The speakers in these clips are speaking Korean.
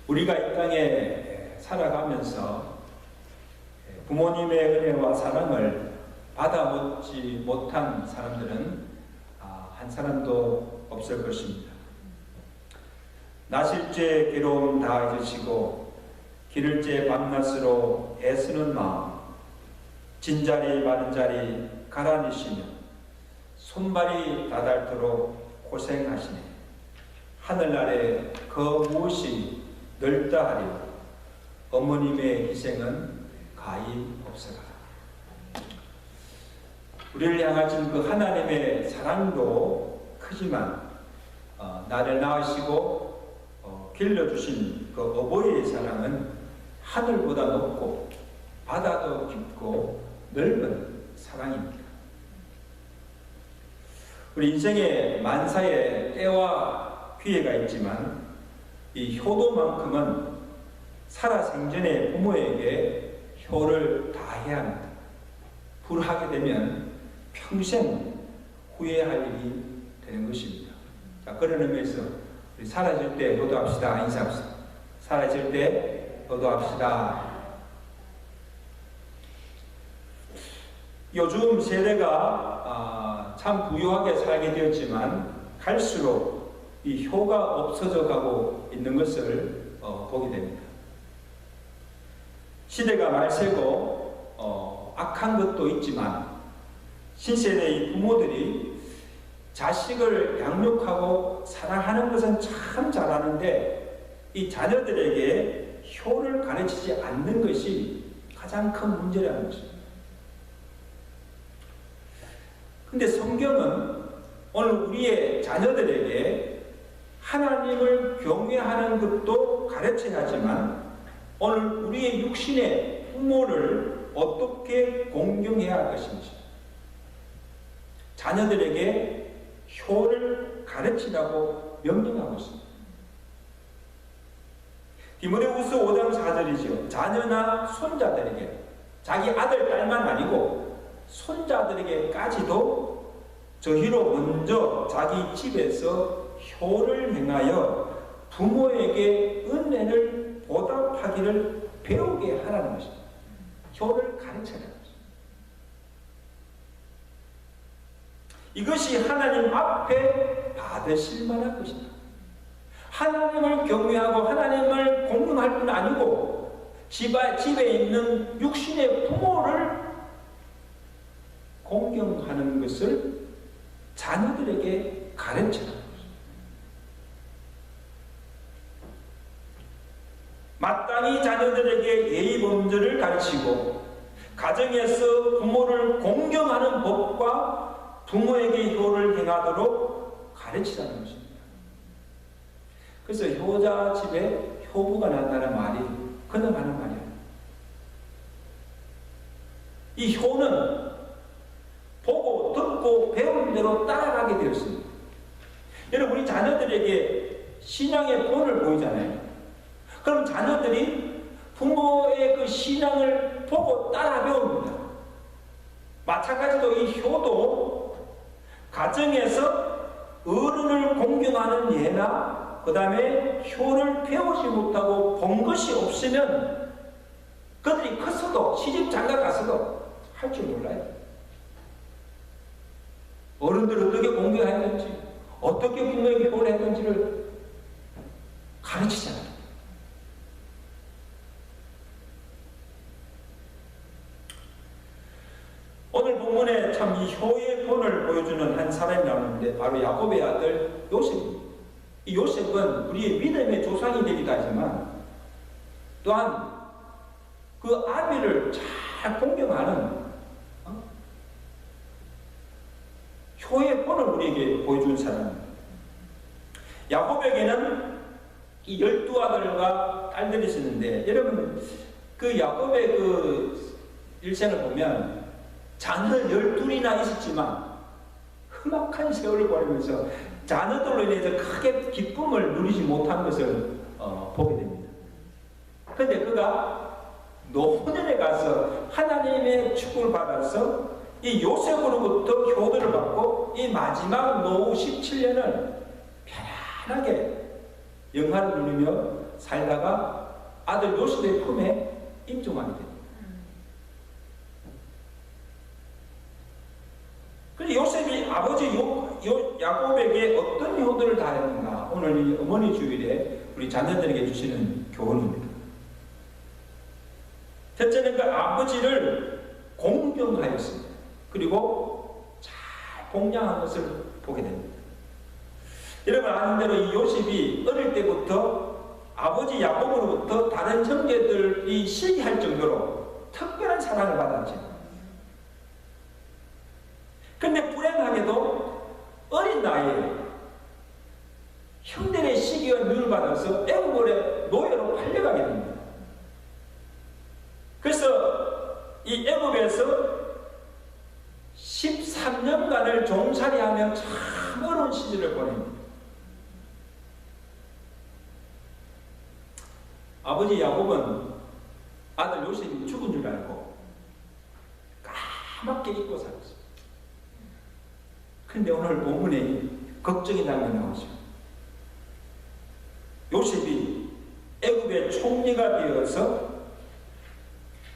우리가 이 땅에 살아가면서 부모님의 은혜와 사랑을 받아먹지 못한 사람들은 한 사람도 없을 것입니다. 나실제 괴로움 다 잊으시고 기를제 밤낮으로 애쓰는 마음, 진자리 마른자리 가라니시며 손발이 다닳도록 고생하시네. 하늘 아래 그 무엇이 넓다 하리. 어머님의 희생은 가히 없어라. 우리를 향하신 그 하나님의 사랑도 크지만 나를 낳으시고 길러주신 그 어버이의 사랑은 하늘보다 높고 바다도 깊고 넓은 사랑입니다. 우리 인생에 만사의 때와 기회가 있지만 이 효도만큼은 살아생전에 부모에게 효를 다해야 합니다. 불하게 되면 평생 후회할 일이 되는 것입니다. 자, 그런 의미에서 우리 사라질 때 효도합시다. 인사합시다. 사라질 때 효도합시다. 요즘 세대가 참 부유하게 살게 되었지만 갈수록 이 효가 없어져 가고 있는 것을 보게 됩니다. 시대가 말세고 악한 것도 있지만 신세대의 부모들이 자식을 양육하고 사랑하는 것은 참 잘하는데 이 자녀들에게 효를 가르치지 않는 것이 가장 큰 문제라는 것입니다. 근데 성경은 오늘 우리의 자녀들에게 하나님을 경외하는 것도 가르쳐야 하지만 오늘 우리의 육신의 부모를 어떻게 공경해야 할 것인지 자녀들에게 효를 가르치라고 명령하고 있습니다. 디모데후서 5장 4절이죠. 자녀나 손자들에게, 자기 아들, 딸만 아니고 손자들에게까지도 저희로 먼저 자기 집에서 효를 행하여 부모에게 은혜를 보답하기를 배우게 하라는 것입니다. 효를 가르쳐라는 것입니다. 이것이 하나님 앞에 받으실 만한 것이다. 하나님을 경외하고 하나님을 공경할 뿐 아니고 집에 있는 육신의 부모를 공경하는 것을 자녀들에게 가르쳐라. 마땅히 자녀들에게 예의 범절을 가르치고 가정에서 부모를 공경하는 법과 부모에게 효를 행하도록 가르치라는 것입니다. 그래서 효자 집에 효부가 난다는 말이 그냥 하는 말이에요. 이 효는 보고 듣고 배운 대로 따라가게 되었습니다. 여러분, 우리 자녀들에게 신앙의 본을 보이잖아요. 그럼 자녀들이 부모의 그 신앙을 보고 따라 배웁니다. 마찬가지로 이 효도 가정에서 어른을 공경하는 예나 그 다음에 효를 배우지 못하고 본 것이 없으면 그들이 컸어도 시집 장가 가서도 할 줄 몰라요. 어른들을 어떻게 공경했는지 어떻게 부모에게 효를 했는지를 가르치잖아요. 오늘 본문에 참 이 효의 본을 보여주는 한 사람이 나오는데 바로 야곱의 아들 요셉입니다. 이 요셉은 우리의 믿음의 조상이 되기도 하지만 또한 그 아비를 잘 공경하는 효의 본을 우리에게 보여준 사람입니다. 야곱에게는 이 12아들과 딸들이 있었는데 여러분 그 야곱의 그 일생을 보면 자녀 12이나 있었지만 험악한 세월을 보내면서 자녀들로 인해서 크게 기쁨을 누리지 못한 것을 보게 됩니다. 그런데 그가 노년에 가서 하나님의 축복을 받아서 이 요셉으로부터 효도를 받고 이 마지막 노후 17년을 편안하게 영화를 누리며 살다가 아들 요셉의 품에 임종하게 됩니다. 그래서 요셉이 아버지 야곱에게 어떤 효도를 다했는가, 오늘 이 어머니 주일에 우리 자녀들에게 주시는 교훈입니다. 첫째는 그 아버지를 공경하였습니다. 그리고 잘 공양한 것을 보게 됩니다. 여러분 아는 대로 이 요셉이 어릴 때부터 아버지 야곱으로부터 다른 형제들이 시기할 정도로 특별한 사랑을 받았죠. 근데 불행하게도 어린 나이에 형들의 시기와 눈을 받아서 애굽의 노예로 팔려가게 됩니다. 그래서 이 애굽에서 13년간을 종살이하며 참 어려운 시절을 보냅니다. 아버지 야곱은 아들 요셉이 죽은 줄 알고 까맣게 잊고 살았습니다. 그런데 오늘 본문에 걱정이 장면이 나오죠. 요셉이 애굽의 총리가 되어서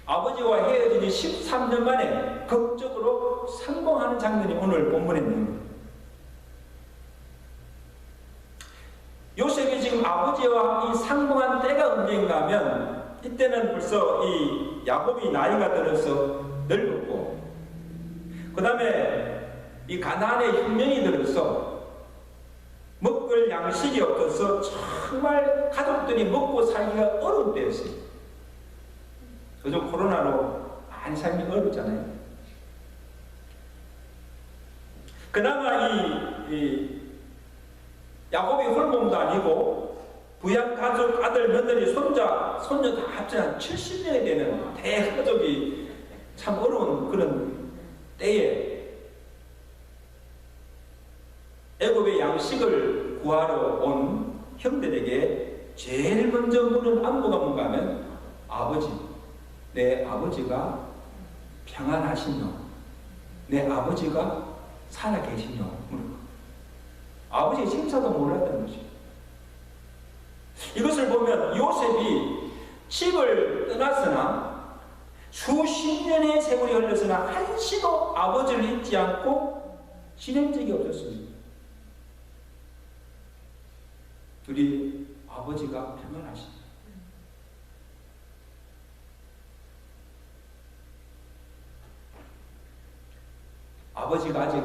아버지와 헤어지니 13년 만에 극적으로 성공하는 장면이 오늘 본문에 나옵니다. 요셉이 지금 아버지와 이 상봉한 때가 언제인가 하면 이때는 벌써 이 야곱이 나이가 들어서 늙었고 그 다음에 이 가나안의 흉년이 들어서 먹을 양식이 없어서 정말 가족들이 먹고 살기가 어려운 때였어요. 요즘 코로나로 많이 살기 어렵잖아요. 그나마 이 야곱이 홀몸도 아니고 부양 가족, 아들, 며느리, 손자, 손녀 다 합쳐 한 70명이 되는 대가족이 참 어려운 그런 때에 애굽의 양식을 구하러 온 형들에게 제일 먼저 물은 안부가 뭔가 하면 아버지, 내 아버지가 평안하시뇨? 내 아버지가 살아계시뇨? 물어요. 아버지의 심사도 몰랐던 것이죠. 이것을 보면 요셉이 집을 떠났으나 수십 년의 세월이 흘렀으나 한시도 아버지를 잊지 않고 지낸 적이 없었습니다. 우리 아버지가 평안하십니다. 아버지가 아직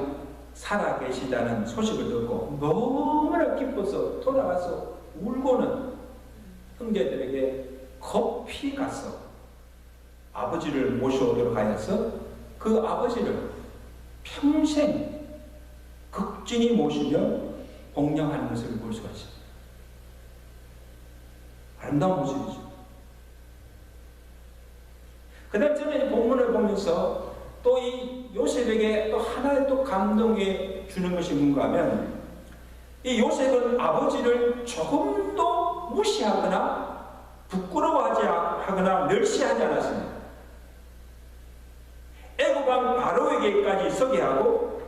살아계시다는 소식을 듣고 너무나 기뻐서 돌아가서 울고는 형제들에게 급히 가서 아버지를 모셔오도록 하여서 그 아버지를 평생 극진히 모시며 공양하는 것을 볼 수가 있습니다. 아름다운 모습이죠. 그 다음 저는 이 본문을 보면서 또 이 요셉에게 또 하나의 또 감동에 주는 것이 뭔가 하면 이 요셉은 아버지를 조금도 무시하거나 부끄러워하지 하거나 멸시하지 않았습니다. 애굽왕 바로에게까지 서게 하고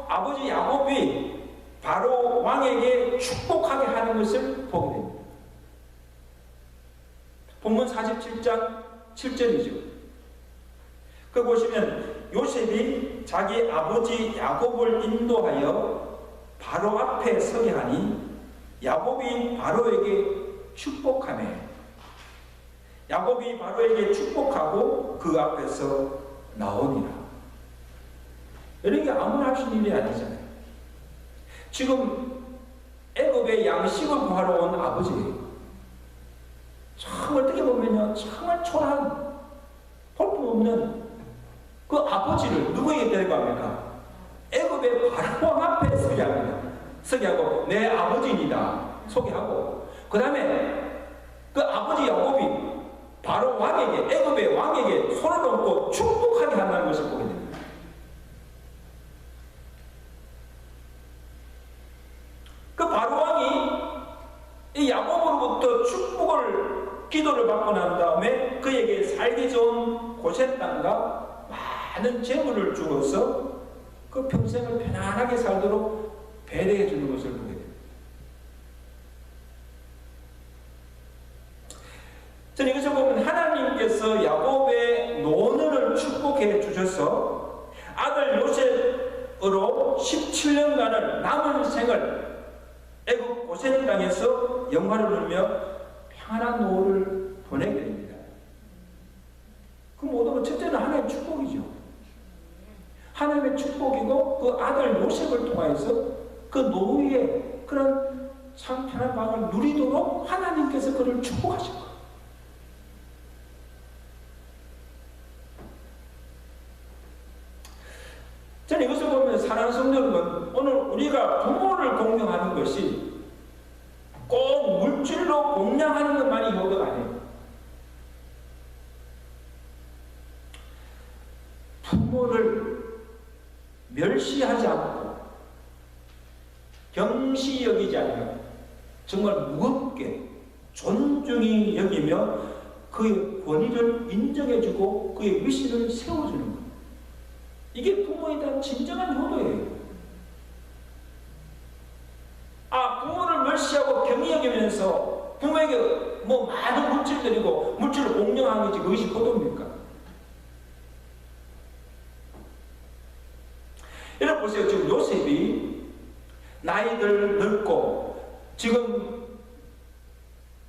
아버지 야곱이 바로 왕에게 축복하게 하는 것을 보게 됩니다. 본문 47장 7절이죠. 그 보시면 요셉이 자기 아버지 야곱을 인도하여 바로 앞에 서게 하니 야곱이 바로에게 축복하며 야곱이 바로에게 축복하고 그 앞에서 나오니라. 이런 게 아무나 할 수 있는 일이 아니잖아요. 지금 애굽의 양식을 구하러 온 아버지, 참 어떻게 보면요 정말 초라한 볼품없는 그 아버지를 누구에게 데리고 갑니까? 애굽의 바로왕 앞에 서게 합니다. 서게 하고 내 아버지입니다 소개하고 그 다음에 그 아버지 야곱이 바로 왕에게 애굽의 왕에게 손을 얹고 축복하게 한다는 것을 보게 됩니다. 그 바로 왕이 이 야곱으로부터 축복을 기도를 받고 난 다음에 그에게 살기 좋은 고센 땅과 많은 재물을 주어서 그 평생을 편안하게 살도록 배려해 주는 것을 보게 됩니다. 저는 여기서 보면 하나님께서 야곱의 노년을 축복해 주셔서 아들 요셉으로 17년간을 남은 생을 애굽 고센 땅에서 영화를 누리며 평안한 노후를 보내게 됩니다. 그 모든 건 첫째는 하나님의 축복이죠. 하나님의 축복이고 그 아들 요셉을 통하여서 그 노후의 그런 참 편한 마음을 누리도록 하나님께서 그를 축복하신 거예요. 저는 이것을 보면 사랑하는 성도 여러분, 오늘 우리가 부모를 공경하는 것이 꼭 물질로 공양하는 것만이 효도가 아니에요. 부모를 멸시하지 않고 경시 여기지 않고 정말 무겁게 존중히 여기며 그의 권위를 인정해주고 그의 위신을 세워주는 것. 이게 부모에 대한 진정한 효도예요. 부모를 멸시하고 경히 여기면서 부모에게 뭐 많은 물질 드리고 물질을 공경하는 것이 그것이 효도입니까? 여러분 보세요. 지금 요셉이 나이들 늙고 지금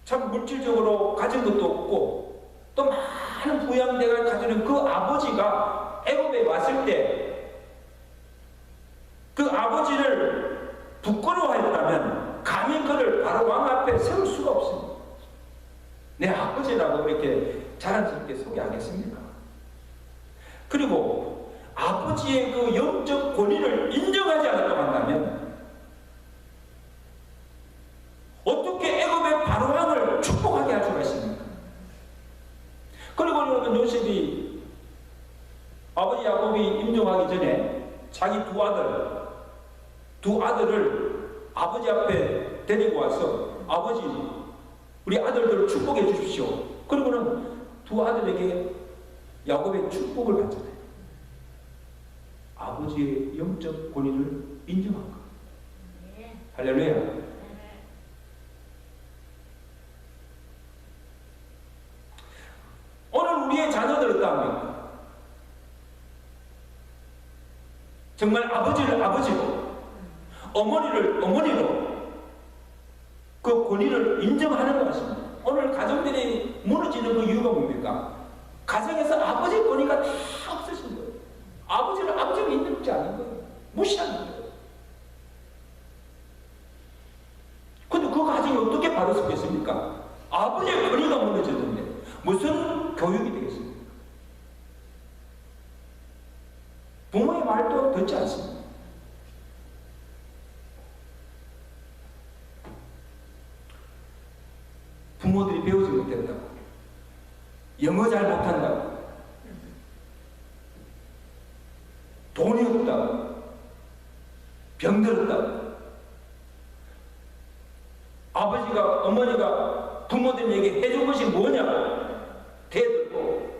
참 물질적으로 가진 것도 없고 또 많은 부양대가 가지는 그 아버지가 애굽에 왔을 때 그 아버지를 부끄러워했다면 감히 그를 바로 왕 앞에 세울 수가 없습니다. 내 아버지라고 이렇게 자랑스럽게 소개하겠습니까? 그리고 아버지의 그 영적 권위를 인정하지 않았다고 한다면 어떻게 애굽의 바로왕을 축복하게 할 수가 있습니까? 그리고 여러분 요셉이 아버지 야곱이 임종하기 전에 자기 두 아들을 아버지 앞에 데리고 와서 아버지 우리 아들들을 축복해 주십시오. 그리고는 두 아들에게 야곱의 축복을 받잖아요. 아버지의 영적 권위를 인정한 것. 할렐루야. 오늘 우리의 자녀들 어떠합니까? 정말 아버지를 아버지로, 어머니를 어머니로 그 권위를 인정하는 것입니다. 오늘 가정들이 무너지는 그 이유가 뭡니까? 가정에서 아버지 권위가 다 없으신 거예요. 아버지를 아버지로 인정하지 않는 거예요. 무시하는 거예요. 근데 그 가정이 어떻게 바로 서겠습니까? 아버지의 권위가 무너졌는데 무슨 교육이 되겠습니까? 부모의 말도 듣지 않습니다. 부모들이 배우지 못했다고, 영어 잘 못한다고, 돈이 없다고, 병들었다고, 아버지가 어머니가 부모들에게 해준 것이 뭐냐고 대들고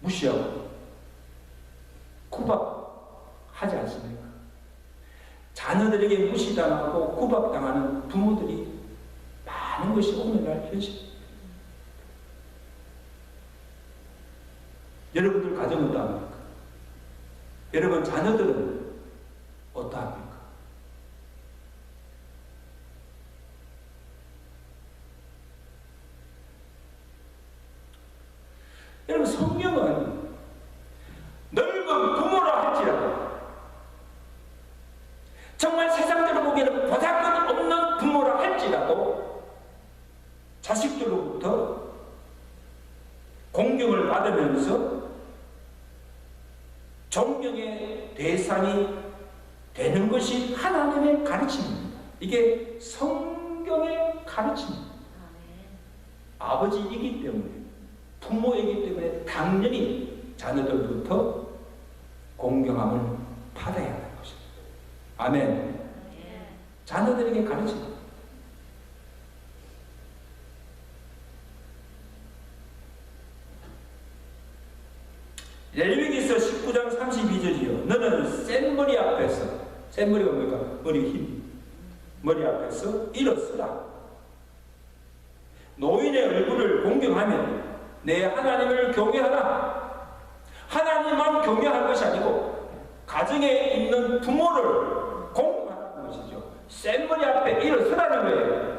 무시하고 구박하지 않습니까? 자녀들에게 무시당하고 구박당하는 부모들이 많은 것이 오늘날 현실입니다. 여러분들 가정은 어떠합니까? 여러분 자녀들은 어떠합니까? 여러분 성경은 넓은 부모라 할지라도 정말 세상적으로 보기에는 보잘것없는 부모라 할지라도 자식들로부터 공경을 받으면서 존경의 대상이 되는 것이 하나님의 가르침입니다. 이게 성경의 가르침입니다. 아버지이기 때문에 부모이기 때문에 당연히 자녀들부터 공경함을 받아야 하는 것입니다. 아멘. 자녀들에게 가르칩니다. 레위기서 19장 32절이요. 너는 센 머리 앞에서, 센 머리가 뭡니까? 머리 힘. 머리 앞에서 일어서라. 노인의 얼굴을 공경하며 내 하나님을 경외하라. 하나님만 경외할 것이 아니고 가정에 있는 부모를 공경하라는 것이죠. 센 머리 앞에 일어서라는 거예요.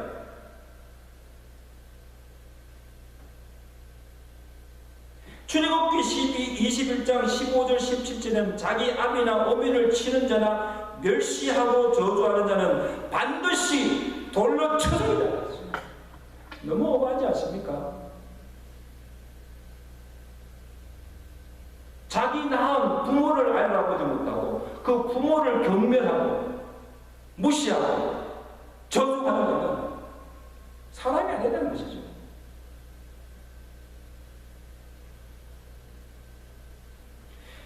출애굽기 21장 15절 17절에는 자기 아비나 어미를 치는 자나 멸시하고 저주하는 자는 반드시 돌로 쳐주리라. 너무 오버하지 않습니까? 자기 낳은 부모를 알아보지 못하고 그 부모를 경멸하고 무시하고 저주하는 것은 사람이 아니라는 것이죠.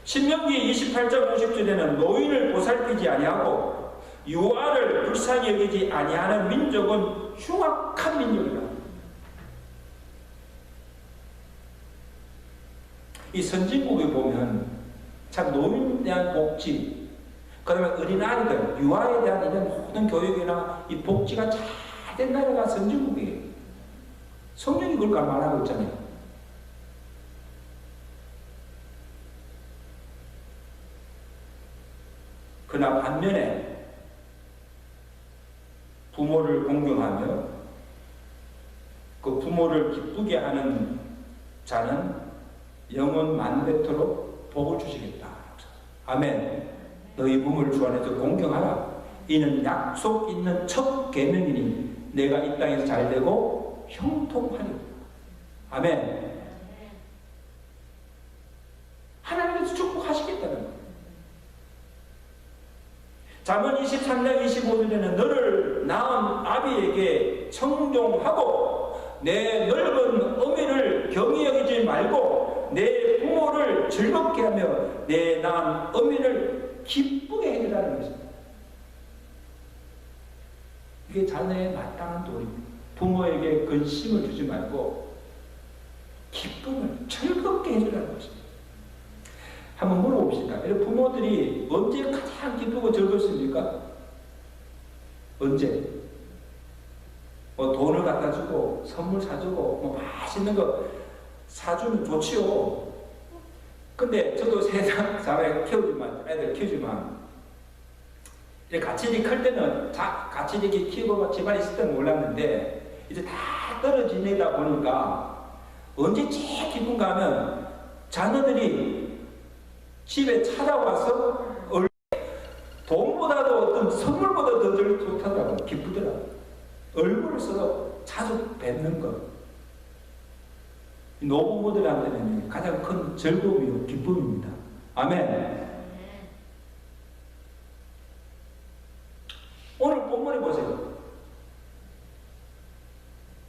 신명기 28장 50절에는 노인을 보살피지 아니하고 유아를 불쌍히 여기지 아니하는 민족은 흉악한 민족이다. 이 선진국에 보면 참 노인에 대한 복지, 그 다음에 어린아이들, 유아에 대한 이런 모든 교육이나 이 복지가 잘 된 나라가 선진국이에요. 성경이 그걸 말하고 있잖아요. 그러나 반면에 부모를 공경하며 그 부모를 기쁘게 하는 자는 영원 만대토록 복을 주시겠다. 아멘. 너희 부모를 주 안에서 공경하라. 이는 약속 있는 첫 계명이니 내가 이 땅에서 잘되고 형통하리라. 아멘. 하나님께서 축복하시겠다는 거예요. 잠언 23장 25절에는 너를 낳은 아비에게 청종하고 내 넓은 어미를 경히 여기지 말고 내 부모를 즐겁게 하며 내 낳은 어미를 기쁘게 해주라는 것입니다. 이게 자녀의 마땅한 도리입니다. 부모에게 근심을 주지 말고 기쁨을 즐겁게 해주라는 것입니다. 한번 물어봅시다. 부모들이 언제 가장 기쁘고 즐겁습니까? 언제? 뭐 돈을 갖다 주고 선물 사주고 뭐 맛있는 거 사주면 좋지요. 근데 저도 세상 사회 키우지만 애들 키우지만 같이 이렇게 클 때는 같이 이렇게 키우고 집안에 있을 때는 몰랐는데 이제 다 떨어지다 보니까 언제 제일 기쁜가 하면 자녀들이 집에 찾아와서 돈보다도 어떤 선물보다 더 좋다고 기쁘더라고. 얼굴을 서로 자주 뵙는 것. 노부모들한테는 가장 큰 즐거움이요 기쁨입니다. 아멘. 오늘 본문에 보세요.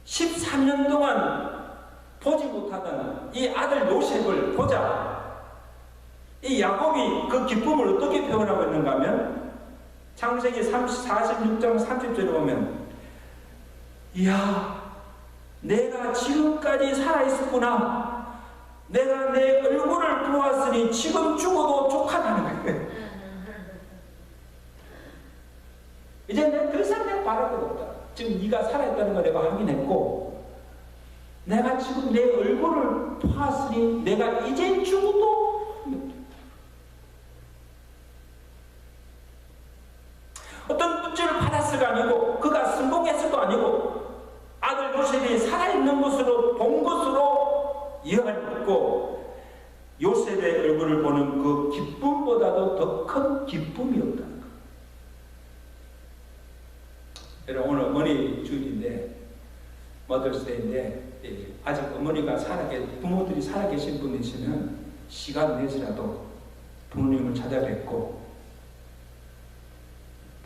13년 동안 보지 못하던 이 아들 요셉을 보자. 이 야곱이 그 기쁨을 어떻게 표현하고 있는가 하면 창세기 46장 30절에 보면 이야 내가 지금까지 살아있었구나. 내가 내 얼굴을 보았으니 지금 죽어도 족하다는 거예요. 이제 내가 더 이상 내가 바랄 것 없다. 지금 네가 살아있다는 걸 내가 확인했고 내가 지금 내 얼굴을 보았으니 내가 이제 죽어도 어떤 문제를 받았을가 아니고 그가 성공했을도 아니고 아들 요셉이 살아있는 것으로 본 것으로 이해하고 요셉의 얼굴을 보는 그 기쁨보다도 더 큰 기쁨이었다는 것. 여러분 오늘 어머니 주일인데 머더스데이인데 아직 어머니가 부모들이 살아계신 분이시면 시간 내서라도 부모님을 찾아뵙고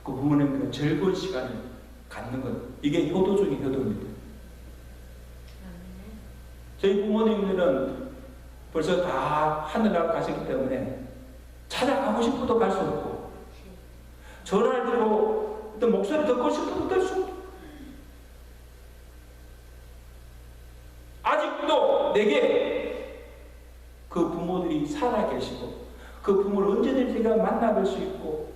그 부모님과 즐거운 시간을 갖는 것, 이게 효도 중에 효도입니다. 저희 부모님들은 벌써 다 하늘나라 가셨기 때문에 찾아가고 싶어도 갈 수 없고 전화를 드리고 어떤 목소리 듣고 싶어도 들 수 없고 아직도 내게 그 부모들이 살아계시고 그 부모를 언제든지 제가 만나뵐 수 있고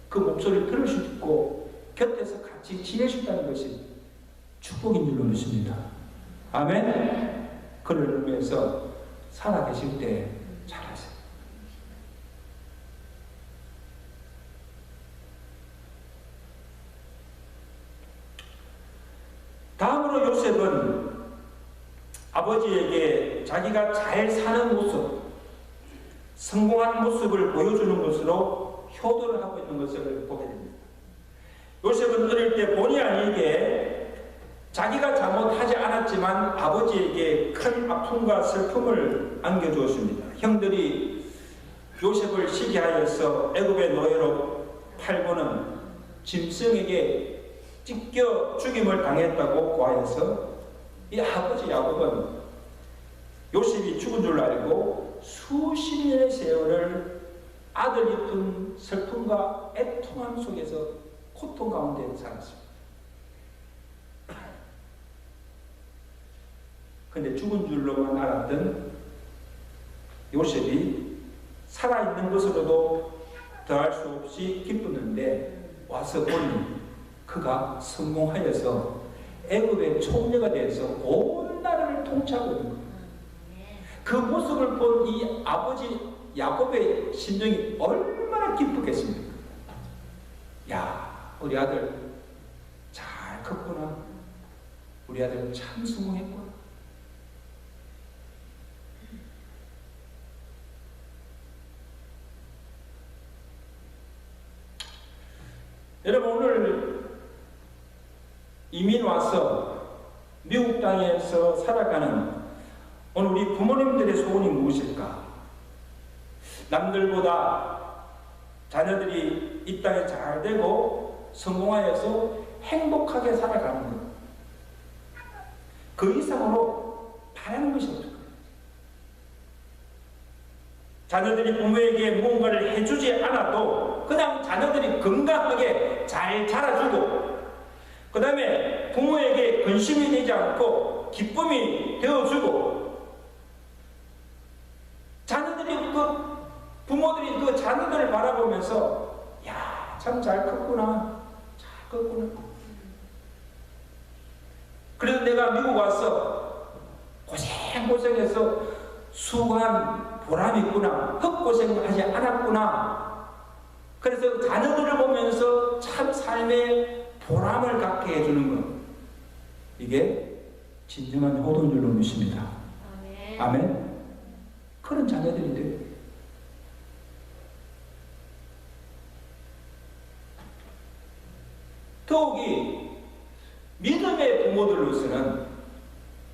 그 목소리를 들을 수 있고 곁에서 같이 지낼 수 있다는 것이 축복인 줄로 믿습니다. 아멘. 그를 의미해서 살아계실 때 잘하세요. 다음으로 요셉은 아버지에게 자기가 잘 사는 모습, 성공한 모습을 보여주는 것으로 효도를 하고 있는 것을 보게 됩니다. 요셉은 어릴 때 본의 아니게 자기가 잘못하지 않았지만 아버지에게 큰 아픔과 슬픔을 안겨주었습니다. 형들이 요셉을 시기하여서 애굽의 노예로 팔고는 짐승에게 찢겨 죽임을 당했다고 고하여서 이 아버지 야곱은 요셉이 죽은 줄 알고 수십 년의 세월을 아들 입은 슬픔과 애통함 속에서 고통 가운데 살았습니다. 근데 죽은 줄로만 알았던 요셉이 살아있는 것으로도 더할 수 없이 기쁘는데 와서 보니 그가 성공하여서 애굽의 총리가 되어서 온 나라를 통치하고 있는 거예요. 그 모습을 본 이 아버지 야곱의 심정이 얼마나 기쁘겠습니까? 야, 우리 아들 잘 컸구나. 우리 아들 참 성공했구나. 여러분, 오늘 이민 와서 미국 땅에서 살아가는 오늘 우리 부모님들의 소원이 무엇일까? 남들보다 자녀들이 이 땅에 잘 되고 성공하여서 행복하게 살아가는 것. 그 이상으로 바라는 것이 없을까요? 자녀들이 부모에게 무언가를 해주지 않아도 그냥 자녀들이 건강하게 잘 자라주고, 그 다음에 부모에게 근심이 되지 않고 기쁨이 되어주고, 자녀들이 부모들이 그 자녀들을 바라보면서 야, 참 잘 컸구나, 잘 컸구나. 그래서 내가 미국 와서 고생해서 수고한 보람이 있구나, 헛고생하지 않았구나. 그래서 자녀들을 보면서 참 삶의 보람을 갖게 해주는 것, 이게 진정한 효도인 줄로 믿습니다. 아멘. 아멘. 그런 자녀들이 돼요. 더욱이 믿음의 부모들로서는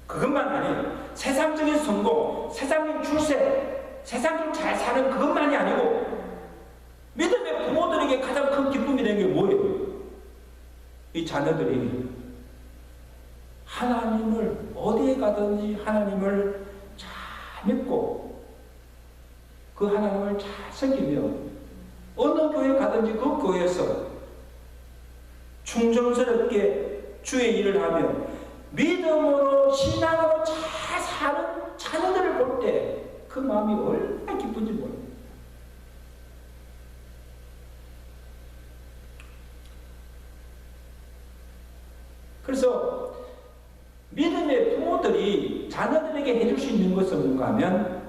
그것만 아니에요. 세상적인 성공, 세상적인 출세, 세상적으로 잘 사는 그것만이 아니고 믿음의 부모들에게 가장 큰 기쁨이 되는 게 뭐예요? 이 자녀들이 하나님을 어디에 가든지 하나님을 잘 믿고 그 하나님을 잘 섬기며 어느 교회 가든지 그 교회에서 충성스럽게 주의 일을 하며 믿음으로 신앙으로 잘 사는 자녀들을 볼 때 그 마음이 얼마나 기쁜지 몰라요. 그래서 믿음의 부모들이 자녀들에게 해줄 수 있는 것은 뭔가 하면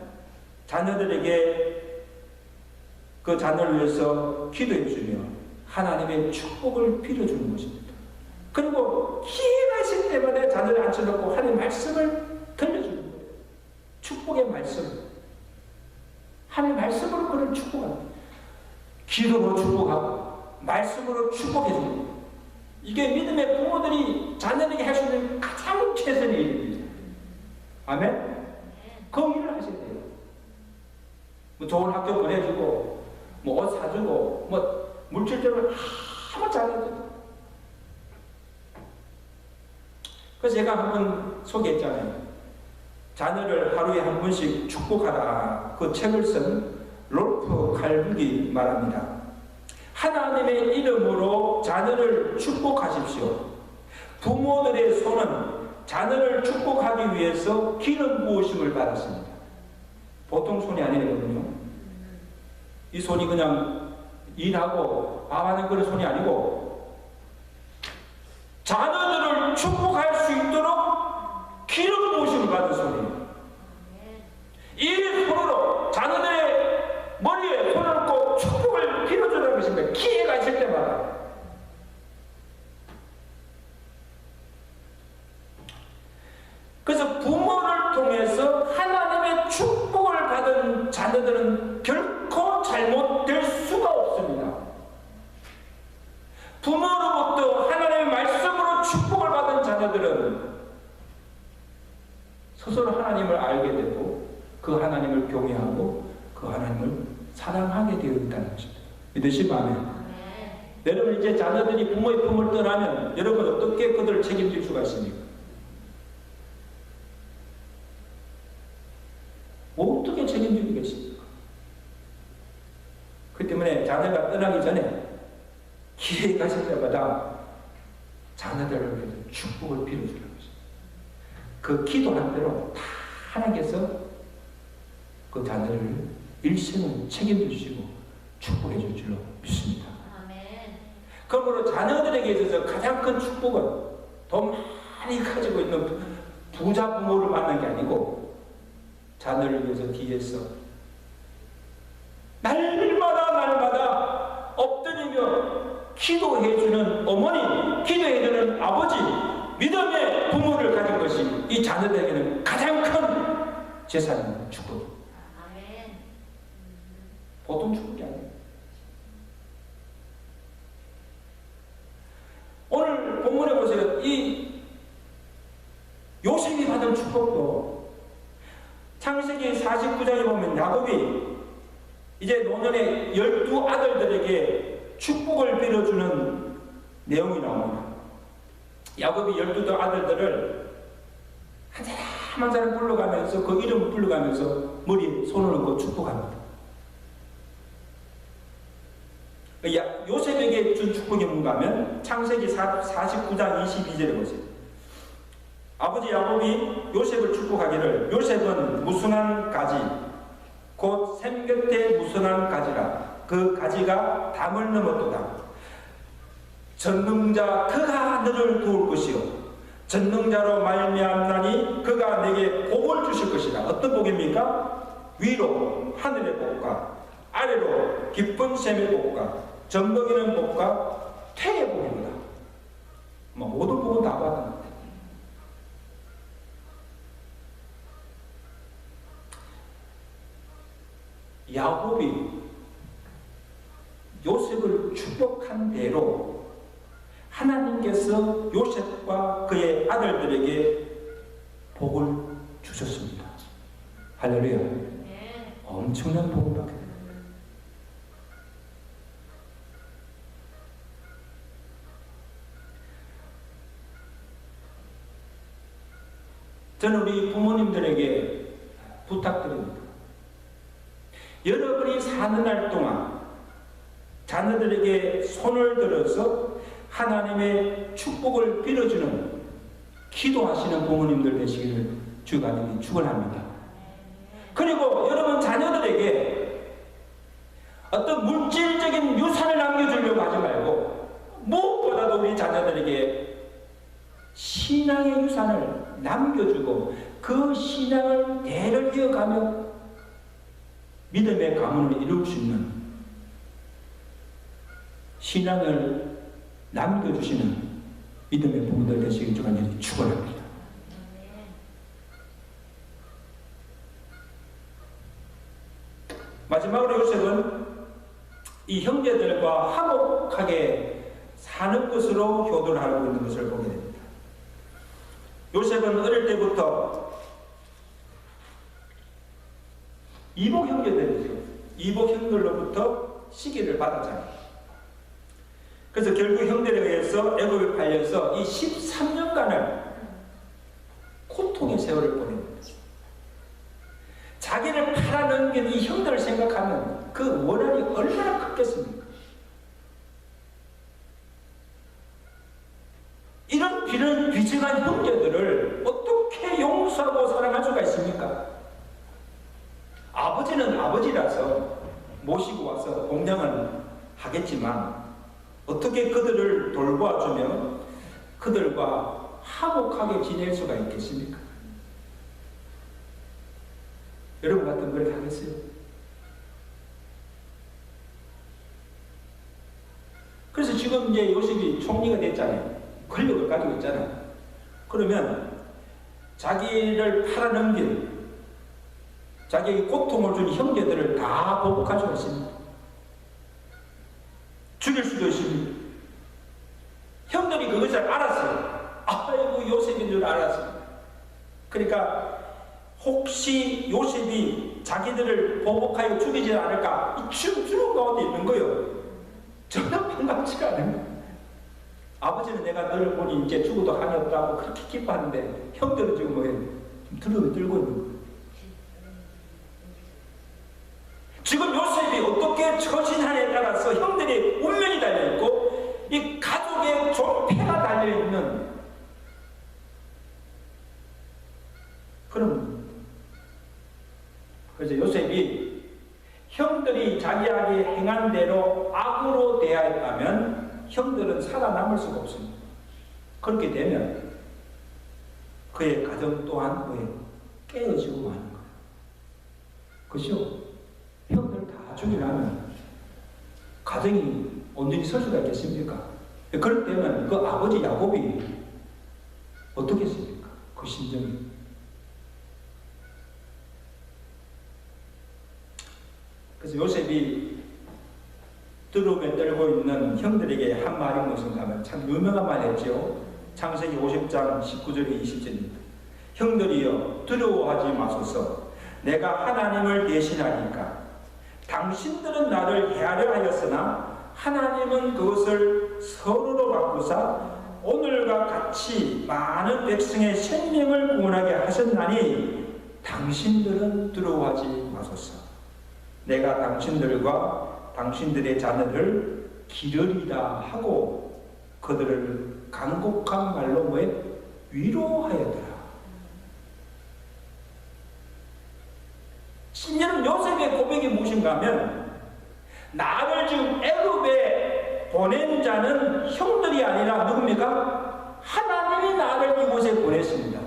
자녀들에게 그 자녀를 위해서 기도해 주며 하나님의 축복을 빌어주는 것입니다. 그리고 기회하실 때마다 자녀를 앉혀놓고 하나님의 말씀을 들려주는 거예요. 축복의 말씀. 하나님의 말씀으로 그를 축복합니다. 기도로 축복하고 말씀으로 축복해주는 거예요. 이게 믿음의 부모들이 자녀에게 할 수 있는 가장 최선의 일입니다. 아멘? 그 일을 하셔야 돼요. 뭐 좋은 학교 보내주고 뭐 옷 사주고 뭐 물질적으로 아무 잘해도. 그래서 제가 한번 소개했잖아요. 자녀를 하루에 한 번씩 축복하라. 그 책을 쓴 롤프 칼북이 말합니다. 하나님의 이름으로 자녀를 축복하십시오. 부모들의 손은 자녀를 축복하기 위해서 기름 부으심을 받았습니다. 보통 손이 아니거든요. 이 손이 그냥 일하고 밥하는 그런 손이 아니고 자녀들을 축복할 수 있도록 기름 자녀들은 결코 잘못될 수가 없습니다. 부모로부터 하나님의 말씀으로 축복을 받은 자녀들은 스스로 하나님을 알게 되고 그 하나님을 경외하고 그 하나님을 사랑하게 되어 있다는 것입니다. 믿으시면 아멘. 여러분 이제 자녀들이 부모의 품을 떠나면 여러분 어떻게 그들을 책임질 수가 있습니까? 어떻게 책임지겠습니까? 그 때문에 자녀가 떠나기 전에 기회 가질 때마다 자녀들을 위해서 축복을 빌어주는 것입니다. 그 기도한 대로 다 하나님께서 그 자녀를 일생을 책임져 주시고 축복해 줄 줄로 믿습니다. 그러므로 자녀들에게 있어서 가장 큰 축복은 돈 많이 가지고 있는 부자 부모를 만난 게 아니고 자녀를 위해서 뒤에서 날마다 엎드리며 기도해주는 어머니, 기도해주는 아버지, 믿음의 부모를 가진 것이 이 자녀들에게는 가장 큰 재산입니다. 축복입니다. 보통 축복이 아니에요. 오늘 본문에 보세요. 이 요셉이 받은 축복도 창세기 49장에 보면 야곱이 이제 노년의 12아들들에게 축복을 빌어주는 내용이 나옵니다. 야곱이 12아들들을 한 사람 한 사람 불러가면서 그 이름을 불러가면서 머리에 손을 얹고 축복합니다. 요셉에게 준 축복이 뭔가 하면 창세기 49장 22절에 보세요. 아버지 야곱이 요셉을 축복하기를 요셉은 무순한 가지 곧 샘 곁에 무순한 가지라 그 가지가 담을 넘었도다. 전능자 그가 너를 도울 것이요 전능자로 말미암나니 그가 내게 복을 주실 것이다. 어떤 복입니까? 위로 하늘의 복과 아래로 깊은 샘의 복과 젖먹이는 복과 태의 복입니다. 모든 복은 다 받는 것 같아요. 야곱이 요셉을 축복한 대로 하나님께서 요셉과 그의 아들들에게 복을 주셨습니다. 할렐루야. 엄청난 복을 받게 됩니다. 저는 우리 부모님들에게 부탁드립니다. 여러분이 사는 날 동안 자녀들에게 손을 들어서 하나님의 축복을 빌어주는 기도하시는 부모님들 되시기를 주가 하나님이 축원합니다. 그리고 여러분 자녀들에게 어떤 물질적인 유산을 남겨주려고 하지 말고 무엇보다도 우리 자녀들에게 신앙의 유산을 남겨주고 그 신앙을 대를 이어가며 믿음의 가문을 이룰 수 있는 신앙을 남겨주시는 믿음의 부모들 되시길 주가 축원합니다. 마지막으로 요셉은 이 형제들과 화목하게 사는 것으로 효도를 하고 있는 것을 보게 됩니다. 요셉은 어릴 때부터 이복 형제들이죠. 이복 형들로부터 시기를 받았잖아요. 그래서 결국 형들에 의해서 애굽에 팔려서 이 13년간을 고통의 세월을 보냅니다. 자기를 팔아넘긴 이 형들을 생각하면 그 원한이 얼마나 컸겠습니까? 이런 비정한 형제들을 어떻게 용서하고 사랑할 수가 있습니까? 아버지는 아버지라서 모시고 와서 공양을 하겠지만 어떻게 그들을 돌봐주며 그들과 화목하게 지낼 수가 있겠습니까? 여러분 같은 그렇게 하겠어요? 그래서 지금 이제 요셉이 총리가 됐잖아요. 권력을 가지고 있잖아요. 그러면 자기를 팔아넘긴 자기에게 고통을 준 형제들을 다 보복할 수가 있습니다. 죽일 수도 있습니다. 형들이 그것을 알았어요. 아이고 요셉인 줄 알았습니다. 그러니까 혹시 요셉이 자기들을 보복하여 죽이지 않을까 이 주름 가운데 있는 거예요. 전혀 반갑지가 않은 거예요. 아버지는 내가 너를 보니 이제 죽어도 한이 없다고 그렇게 기뻐하는데 형들은 지금 뭐예요? 좀 두려움이 들고 있는 거예요. 지금 요셉이 어떻게 처신하냐에 따라서 형들의 운명이 달려있고 이 가족의 존폐가 달려있는 그런. 그래서 요셉이 형들이 자기에게 행한 대로 악으로 대하였다면 형들은 살아남을 수가 없습니다. 그렇게 되면 그의 가정 또한 깨어지고 마는 거예요. 그렇죠? 형들 다 죽이려면 가정이 온전히 설 수가 있겠습니까? 그럴 때는 그 아버지 야곱이 어떻게 했습니까? 그 심정이. 그래서 요셉이 두려움에 떨고 있는 형들에게 한 말이 무엇인가 하면 참 유명한 말 했죠. 창세기 50장 19절에 20절입니다. 형들이여 두려워하지 마소서. 내가 하나님을 대신하니까 당신들은 나를 해하려 하였으나 하나님은 그것을 서로로 바꾸사 오늘과 같이 많은 백성의 생명을 구원하게 하셨나니 당신들은 두려워하지 마소서. 내가 당신들과 당신들의 자녀를 기르리라 하고 그들을 간곡한 말로 위로하였더라. 심지어는 요셉의 고백이 무엇인가 하면 나를 지금 애굽에 보낸 자는 형들이 아니라 누굽니까? 하나님이 나를 이곳에 보냈습니다.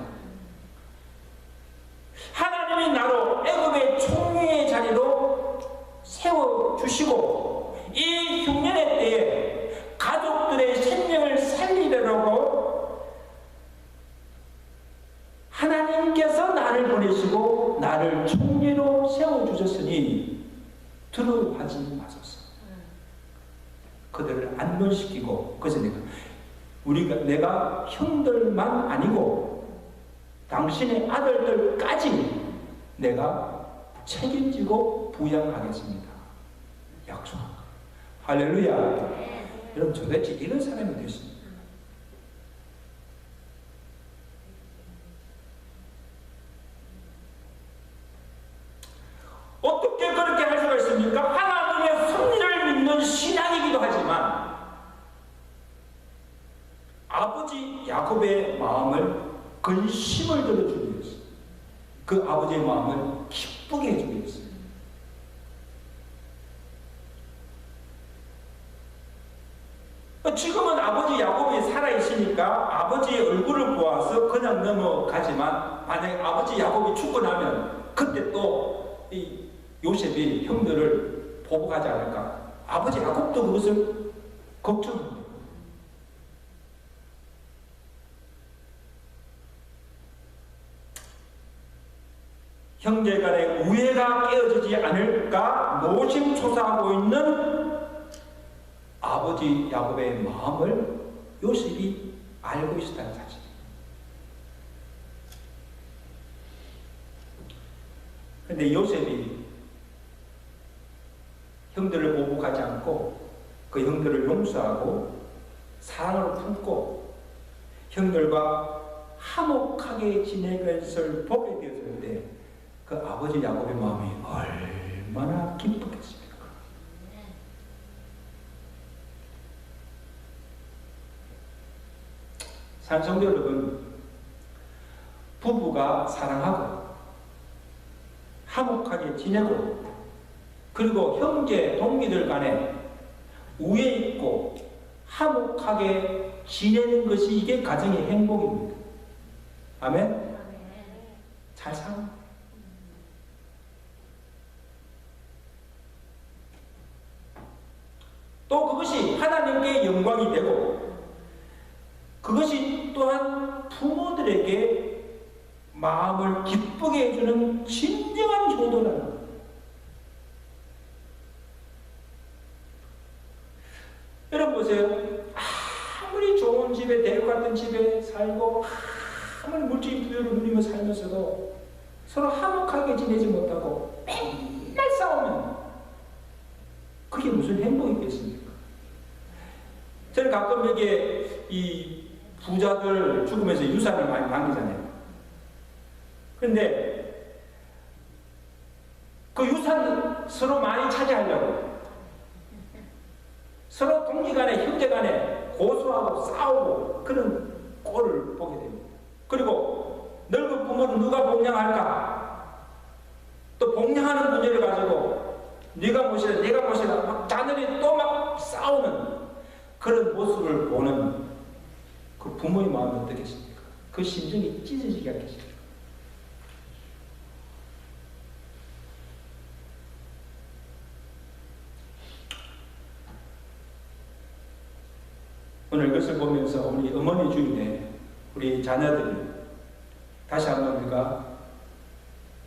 하나님이 나로 애굽의 총리의 자리로 세워주시고 이 흉년의 때에 가족들의 생명을 살리려고 하나님께서 나를 보내시고 나를 총리로 세워주셨으니 두려워하지 마소서. 그들을 안전시키고 그래서 내가 형들만 아니고 당신의 아들들까지 내가 책임지고 부양하겠습니다. 약속합니다. 할렐루야. 여러분 도대체 이런 사람이 되십니다. 어떻게 그렇게 할 수가 있습니까? 하나님의 섭리를 믿는 신앙이기도 하지만 아버지 야곱의 마음을 근심을 들어주기 위해서 그 아버지의 마음을 기쁘게 해주기 위해서 지금은 아버지 야곱이 살아있으니까 아버지의 얼굴을 보아서 그냥 넘어가지만 만약에 아버지 야곱이 죽고 나면 그때 또 이 요셉이 형들을 보복하지 않을까? 아버지 야곱도 그것을 걱정합니다. 형제간의 우애가 깨어지지 않을까 노심초사하고 있는 아버지 야곱의 마음을 요셉이 알고 있었다는 사실. 그런데 요셉이 형들을 보복하지 않고 그 형들을 용서하고 사랑을 품고 형들과 화목하게 지내는 것을 보게 되었을 때 그 아버지 야곱의 마음이 얼마나 기뻤겠습니까? 산성도 여러분, 부부가 사랑하고 화목하게 지내고 그리고 형제 동기들 간에 우애 있고 화목하게 지내는 것이 이게 가정의 행복입니다. 아멘? 잘 살아. 또 그것이 하나님께 영광이 되고 그것이 또한 부모들에게 마음을 기쁘게 해주는 진정한 효도라는 거예요. 여러분 보세요. 아무리 좋은 집에, 대학 같은 집에 살고 아무리 물질 부여를 누리며 살면서도 서로 화목하게 지내지 못하고 맨날 싸우면 그게 무슨 행복이겠습니까? 저는 가끔 여기에 이 부자들 죽으면서 유산을 많이 남기잖아요. 그런데 그 유산 서로 많이 차지하려고 서로 동지간에 형제간에 고소하고 싸우고 그런 꼴을 보게 됩니다. 그리고 늙은 부모는 누가 복양할까? 또 복양하는 문제를 가지고 네가 모시라 내가 모시라 막 자녀들이 또 막 싸우는 그런 모습을 보는 그 부모의 마음이 어떻겠습니까? 그 심정이 찢어지게 하겠습니까? 오늘 이것을 보면서 우리 어머니 주인에 우리 자녀들이 다시 한번 우리가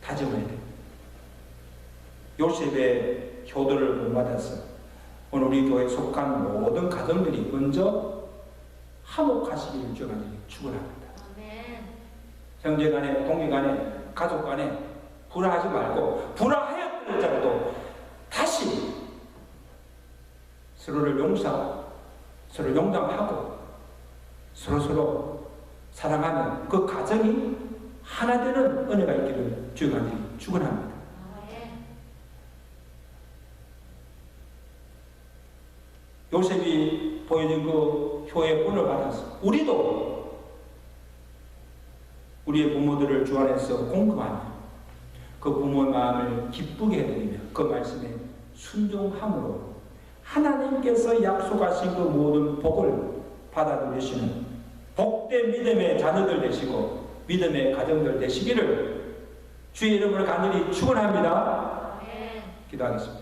다짐해야 됩니다. 요셉의 효도를 본받아서 오늘 우리 교회에 속한 모든 가정들이 먼저 화목하시기를 주가 축원합니다. 형제간에, 동기간에, 가족간에 불화하지 말고 불화하였더라도 다시 서로를 용서하고 서로 용담하고 서로 사랑하면 그 가정이 하나 되는 은혜가 있기를 주가 축원합니다. 요셉이 보여준 그 효의 본을 받아서 우리도 우리의 부모들을 주 안에서 공경하며 그 부모의 마음을 기쁘게 해드리며 그 말씀에 순종함으로 하나님께서 약속하신 그 모든 복을 받아 누리시는 복된 믿음의 자녀들 되시고 믿음의 가정들 되시기를 주의 이름으로 간절히 축원합니다. 기도하겠습니다.